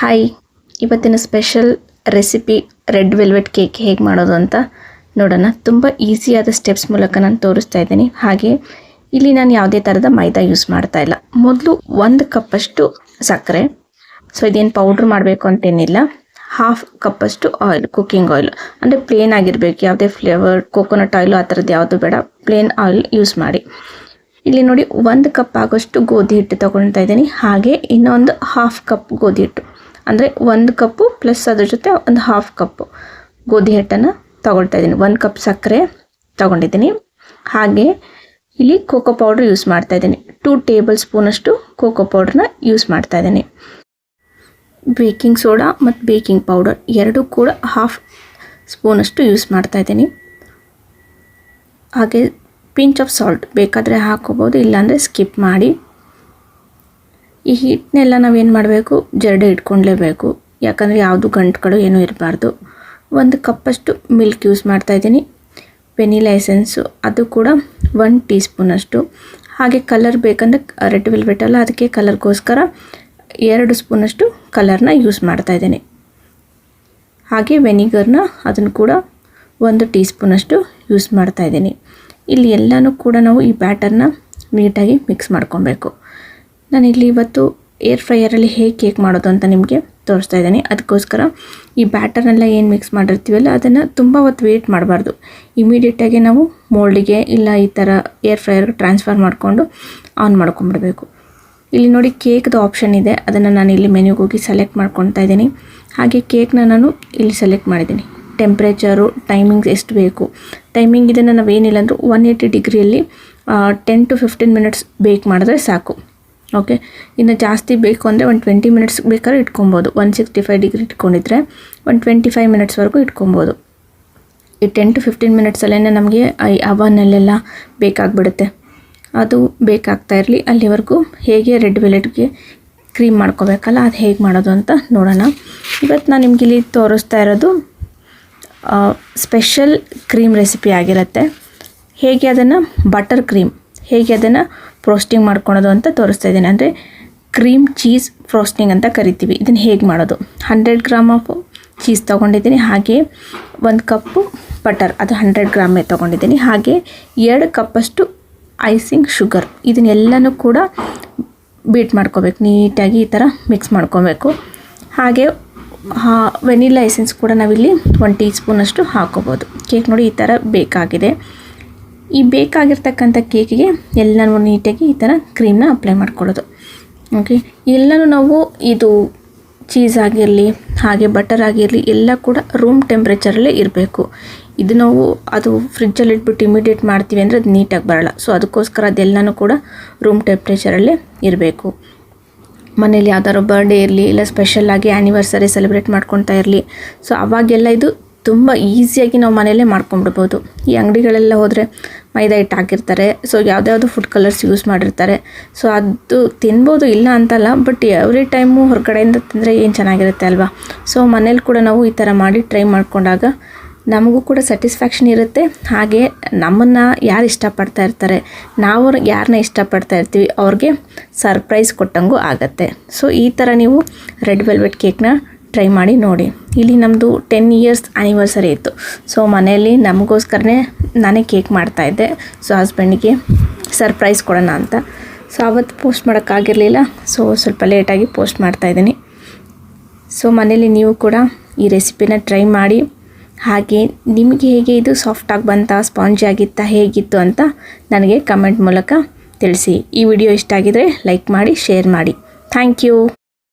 Hi, ಇವತ್ತಿನ special recipe red velvet cake ಹೇಗೆ ಮಾಡೋದು ಅಂತ ನೋಡೋಣ. ತುಂಬ ಈಸಿಯಾದ ಸ್ಟೆಪ್ಸ್ ಮೂಲಕ ನಾನು ತೋರಿಸ್ತಾ ಇದ್ದೀನಿ. ಹಾಗೆ ಇಲ್ಲಿ ನಾನು ಯಾವುದೇ ಥರದ ಮೈದಾ ಯೂಸ್ ಮಾಡ್ತಾ ಇಲ್ಲ. ಮೊದಲು 1 ಕಪ್ಪಷ್ಟು ಸಕ್ಕರೆ, ಸೊ ಇದೇನು ಪೌಡ್ರ್ ಮಾಡಬೇಕು ಅಂತೇನಿಲ್ಲ. 1/2 ಕಪ್ಪಷ್ಟು ಆಯಿಲ್, ಕುಕ್ಕಿಂಗ್ ಆಯಿಲ್, ಅಂದರೆ ಪ್ಲೇನ್ ಆಗಿರಬೇಕು, ಯಾವುದೇ ಫ್ಲೇವರ್ ಕೋಕೋನಟ್ ಆಯಿಲು ಆ ಥರದ್ದು ಯಾವುದು ಬೇಡ, ಪ್ಲೇನ್ ಆಯಿಲ್ ಯೂಸ್ ಮಾಡಿ. ಇಲ್ಲಿ ನೋಡಿ 1 ಕಪ್ ಆಗೋಷ್ಟು ಗೋಧಿ ಹಿಟ್ಟು ತೊಗೊಳ್ತಾ ಇದ್ದೀನಿ. ಹಾಗೆ ಇನ್ನೊಂದು 1/2 ಕಪ್ ಗೋಧಿ ಹಿಟ್ಟು, ಅಂದರೆ 1 ಕಪ್ಪು ಪ್ಲಸ್ ಅದ್ರ ಜೊತೆ ಒಂದು 1/2 ಕಪ್ಪು ಗೋಧಿ ಹಿಟ್ಟನ್ನು ತೊಗೊಳ್ತಾ ಇದ್ದೀನಿ. 1 ಕಪ್ ಸಕ್ಕರೆ ತೊಗೊಂಡಿದ್ದೀನಿ. ಹಾಗೆ ಇಲ್ಲಿ ಕೋಕೋ ಪೌಡ್ರ್ ಯೂಸ್ ಮಾಡ್ತಾ ಇದ್ದೀನಿ. 2 ಟೇಬಲ್ ಸ್ಪೂನಷ್ಟು ಕೋಕೋ ಪೌಡ್ರನ್ನ ಯೂಸ್ ಮಾಡ್ತಾ ಇದ್ದೀನಿ. ಬೇಕಿಂಗ್ ಸೋಡಾ ಮತ್ತು ಬೇಕಿಂಗ್ ಪೌಡರ್ ಎರಡೂ ಕೂಡ 1/2 ಸ್ಪೂನಷ್ಟು ಯೂಸ್ ಮಾಡ್ತಾ ಇದ್ದೀನಿ. ಹಾಗೆ ಪಿಂಚ್ ಆಫ್ ಸಾಲ್ಟ್ ಬೇಕಾದರೆ ಹಾಕೋಬೋದು, ಇಲ್ಲಾಂದರೆ ಸ್ಕಿಪ್ ಮಾಡಿ. ಈ ಹಿಟ್ಟನ್ನೆಲ್ಲ ನಾವೇನು ಮಾಡಬೇಕು, ಜರಡಿ ಇಟ್ಕೊಳ್ಲೇಬೇಕು, ಯಾಕಂದರೆ ಯಾವುದು ಗಂಟುಗಳು ಏನೂ ಇರಬಾರ್ದು. 1 ಕಪ್ಪಷ್ಟು ಮಿಲ್ಕ್ ಯೂಸ್ ಮಾಡ್ತಾ ಇದ್ದೀನಿ. ವೆನಿಲಾ ಎಸೆನ್ಸು ಅದು ಕೂಡ 1 ಟೀ ಸ್ಪೂನಷ್ಟು. ಹಾಗೆ ಕಲರ್ ಬೇಕಂದರೆ ರೆಡ್ ವೆಲ್ವೆಟ್ ಅಲ್ಲ, ಅದಕ್ಕೆ ಕಲರ್ಗೋಸ್ಕರ 2 ಸ್ಪೂನಷ್ಟು ಕಲರ್ನ ಯೂಸ್ ಮಾಡ್ತಾ ಇದ್ದೀನಿ. ಹಾಗೆ ವೆನಿಗರ್ನ ಅದನ್ನು ಕೂಡ 1 ಟೀ ಸ್ಪೂನಷ್ಟು ಯೂಸ್ ಮಾಡ್ತಾ ಇದ್ದೀನಿ. ಇಲ್ಲಿ ಎಲ್ಲನೂ ಕೂಡ ನಾವು ಈ ಬ್ಯಾಟರ್ನ ನೀಟಾಗಿ ಮಿಕ್ಸ್ ಮಾಡ್ಕೊಬೇಕು. ನಾನಿಲ್ಲಿ ಇವತ್ತು ಏರ್ ಫ್ರೈಯರಲ್ಲಿ ಹೇಗೆ ಕೇಕ್ ಮಾಡೋದು ಅಂತ ನಿಮಗೆ ತೋರಿಸ್ತಾ ಇದ್ದೀನಿ. ಅದಕ್ಕೋಸ್ಕರ ಈ ಬ್ಯಾಟರ್ನೆಲ್ಲ ಏನು ಮಿಕ್ಸ್ ಮಾಡಿರ್ತೀವಲ್ಲ ಅದನ್ನು ತುಂಬ ಹೊತ್ತು ವೇಟ್ ಮಾಡಬಾರ್ದು. ಇಮಿಡಿಯೇಟಾಗಿ ನಾವು ಮೋಲ್ಡಿಗೆ ಇಲ್ಲ ಈ ಥರ ಏರ್ ಫ್ರೈಯರ್ಗೆ ಟ್ರಾನ್ಸ್ಫರ್ ಮಾಡಿಕೊಂಡು ಆನ್ ಮಾಡ್ಕೊಂಬಿಡಬೇಕು. ಇಲ್ಲಿ ನೋಡಿ ಕೇಕ್ದು ಆಪ್ಷನ್ ಇದೆ, ಅದನ್ನು ನಾನು ಇಲ್ಲಿ ಮೆನ್ಯೂಗೆ ಹೋಗಿ ಸೆಲೆಕ್ಟ್ ಮಾಡ್ಕೊತಾ ಇದ್ದೀನಿ. ಹಾಗೆ ಕೇಕ್ನ ನಾನು ಇಲ್ಲಿ ಸೆಲೆಕ್ಟ್ ಮಾಡಿದ್ದೀನಿ. ಟೆಂಪ್ರೇಚರು, ಟೈಮಿಂಗ್ಸ್ ಎಷ್ಟು ಬೇಕು, ಟೈಮಿಂಗ್ ಇದನ್ನು ನಾವೇನಿಲ್ಲ ಅಂದರೂ 180 ಡಿಗ್ರಿಯಲ್ಲಿ 10 to 15 ಮಿನಿಟ್ಸ್ ಬೇಕ್ ಮಾಡಿದ್ರೆ ಸಾಕು. ಓಕೆ, ಇನ್ನು ಜಾಸ್ತಿ ಬೇಕು ಅಂದರೆ 20 ಮಿನಿಟ್ಸ್ ಬೇಕಾದ್ರೆ ಇಟ್ಕೊಬೋದು. 165 ಡಿಗ್ರಿ ಇಟ್ಕೊಂಡಿದ್ರೆ 125 ಮಿನಿಟ್ಸ್ವರೆಗೂ ಇಟ್ಕೊಬೋದು. ಈ 10 to 15 ಮಿನಿಟ್ಸಲ್ಲೇ ನಮಗೆ ಈ ಅವನ್ನಲ್ಲೆಲ್ಲ ಬೇಕಾಗಿಬಿಡುತ್ತೆ. ಅದು ಬೇಕಾಗ್ತಾ ಇರಲಿ, ಅಲ್ಲಿವರೆಗೂ ಹೇಗೆ ರೆಡ್ ವೆಲ್ವೆಟ್ಗೆ ಕ್ರೀಮ್ ಮಾಡ್ಕೋಬೇಕಲ್ಲ, ಅದು ಹೇಗೆ ಮಾಡೋದು ಅಂತ ನೋಡೋಣ. ಇವತ್ತು ನಾನು ನಿಮ್ಗೆ ಇಲ್ಲಿ ತೋರಿಸ್ತಾ ಇರೋದು ಸ್ಪೆಷಲ್ ಕ್ರೀಮ್ ರೆಸಿಪಿ ಆಗಿರುತ್ತೆ. ಹೇಗೆ ಅದನ್ನು ಬಟರ್ ಕ್ರೀಮ್ ಹೇಗೆ ಅದನ್ನು ಫ್ರೋಸ್ಟಿಂಗ್ ಮಾಡ್ಕೊಳೋದು ಅಂತ ತೋರಿಸ್ತಾ ಇದ್ದೀನಿ. ಅಂದರೆ ಕ್ರೀಮ್ ಚೀಸ್ ಫ್ರೋಸ್ಟಿಂಗ್ ಅಂತ ಕರಿತೀವಿ. ಇದನ್ನು ಹೇಗೆ ಮಾಡೋದು. 100 ಗ್ರಾಮ್ ಆಫ್ ಚೀಸ್ ತೊಗೊಂಡಿದ್ದೀನಿ. ಹಾಗೆ 1 ಕಪ್ಪು ಬಟರ್, ಅದು 100 ಗ್ರಾಮೇ ತೊಗೊಂಡಿದ್ದೀನಿ. ಹಾಗೆ 2 ಕಪ್ಪಷ್ಟು ಐಸಿಂಗ್ ಶುಗರ್, ಇದನ್ನೆಲ್ಲನೂ ಕೂಡ ಬೀಟ್ ಮಾಡ್ಕೋಬೇಕು, ನೀಟಾಗಿ ಈ ಥರ ಮಿಕ್ಸ್ ಮಾಡ್ಕೊಬೇಕು. ಹಾಗೆ ವೆನಿಲಾ ಎಸೆನ್ಸ್ ಕೂಡ ನಾವಿಲ್ಲಿ 1 ಟೀ ಸ್ಪೂನಷ್ಟು ಹಾಕೋಬೋದು. ಕೇಕ್ ನೋಡಿ ಈ ಥರ ಬೇಕಾಗಿದೆ. ಈ ಬೇಕಾಗಿರ್ತಕ್ಕಂಥ ಕೇಕಿಗೆ ಎಲ್ಲನೂ ನೀಟಾಗಿ ಈ ಥರ ಕ್ರೀಮ್ನ ಅಪ್ಲೈ ಮಾಡ್ಕೊಳ್ಳೋದು. ಓಕೆ, ಎಲ್ಲನೂ ನಾವು ಇದು ಚೀಸ್ ಆಗಿರಲಿ ಹಾಗೆ ಬಟರ್ ಆಗಿರಲಿ ಎಲ್ಲ ಕೂಡ ರೂಮ್ ಟೆಂಪ್ರೇಚರಲ್ಲೇ ಇರಬೇಕು. ಇದು ನಾವು ಅದು ಫ್ರಿಜ್ಜಲ್ಲಿ ಇಟ್ಬಿಟ್ಟು ಇಮಿಡಿಯೇಟ್ ಮಾಡ್ತೀವಿ ಅಂದರೆ ಅದು ನೀಟಾಗಿ ಬರೋಲ್ಲ. ಸೊ ಅದಕ್ಕೋಸ್ಕರ ಅದೆಲ್ಲನೂ ಕೂಡ ರೂಮ್ ಟೆಂಪ್ರೇಚರಲ್ಲೇ ಇರಬೇಕು. ಮನೇಲಿ ಯಾವ್ದಾದ್ರು ಬರ್ಡೇ ಇರಲಿ ಇಲ್ಲ ಸ್ಪೆಷಲ್ಲಾಗಿ ಆ್ಯನಿವರ್ಸರಿ ಸೆಲೆಬ್ರೇಟ್ ಮಾಡ್ಕೊತಾ ಇರಲಿ, ಸೊ ಅವಾಗೆಲ್ಲ ಇದು ತುಂಬ ಈಸಿಯಾಗಿ ನಾವು ಮನೆಯಲ್ಲೇ ಮಾಡ್ಕೊಂಬಿಡ್ಬೋದು. ಈ ಅಂಗಡಿಗಳೆಲ್ಲ ಹೋದರೆ ಮೈದಾ ಹಿಟ್ಟು ಹಾಕಿರ್ತಾರೆ, ಸೊ ಯಾವುದ್ಯಾವುದು ಫುಡ್ ಕಲರ್ಸ್ ಯೂಸ್ ಮಾಡಿರ್ತಾರೆ. ಸೊ ಅದು ತಿನ್ಬೋದು, ಇಲ್ಲ ಅಂತಲ್ಲ, ಬಟ್ ಎವ್ರಿ ಟೈಮು ಹೊರಗಡೆಯಿಂದ ತಿಂದರೆ ಏನು ಚೆನ್ನಾಗಿರುತ್ತೆ ಅಲ್ವಾ. ಸೊ ಮನೇಲಿ ಕೂಡ ನಾವು ಈ ಥರ ಮಾಡಿ ಟ್ರೈ ಮಾಡ್ಕೊಂಡಾಗ ನಮಗೂ ಕೂಡ ಸ್ಯಾಟಿಸ್ಫ್ಯಾಕ್ಷನ್ ಇರುತ್ತೆ. ಹಾಗೆ ನಮ್ಮನ್ನು ಯಾರು ಇಷ್ಟಪಡ್ತಾ ಇರ್ತಾರೆ, ನಾವು ಯಾರನ್ನ ಇಷ್ಟಪಡ್ತಾ ಇರ್ತೀವಿ ಅವ್ರಿಗೆ ಸರ್ಪ್ರೈಸ್ ಕೊಟ್ಟಂಗೂ ಆಗುತ್ತೆ. ಸೊ ಈ ಥರ ನೀವು ರೆಡ್ ವೆಲ್ವೆಟ್ ಕೇಕ್ನ ಟ್ರೈ ಮಾಡಿ ನೋಡಿ. ಇಲ್ಲಿ ನಮ್ಮದು 10 ಇಯರ್ಸ್ ಆ್ಯನಿವರ್ಸರಿ ಇತ್ತು. ಸೊ ಮನೆಯಲ್ಲಿ ನಮಗೋಸ್ಕರನೇ ನಾನೇ ಕೇಕ್ ಮಾಡ್ತಾಯಿದ್ದೆ. ಸೊ ಹಸ್ಬೆಂಡಿಗೆ ಸರ್ಪ್ರೈಸ್ ಕೊಡೋಣ ಅಂತ. ಸೊ ಅವತ್ತು ಪೋಸ್ಟ್ ಮಾಡೋಕ್ಕಾಗಿರಲಿಲ್ಲ, ಸೊ ಸ್ವಲ್ಪ ಲೇಟಾಗಿ ಪೋಸ್ಟ್ ಮಾಡ್ತಾಯಿದ್ದೀನಿ. ಸೊ ಮನೇಲಿ ನೀವು ಕೂಡ ಈ ರೆಸಿಪಿನ ಟ್ರೈ ಮಾಡಿ. ಹಾಗೆ ನಿಮಗೆ ಹೇಗೆ ಇದು ಸಾಫ್ಟಾಗಿ ಬಂತಾ, ಸ್ಪಾಂಜಿ ಆಗಿತ್ತಾ, ಹೇಗಿತ್ತು ಅಂತ ನನಗೆ ಕಮೆಂಟ್ ಮೂಲಕ ತಿಳಿಸಿ. ಈ ವಿಡಿಯೋ ಇಷ್ಟ ಆಗಿದರೆ ಲೈಕ್ ಮಾಡಿ, ಶೇರ್ ಮಾಡಿ. Thank you.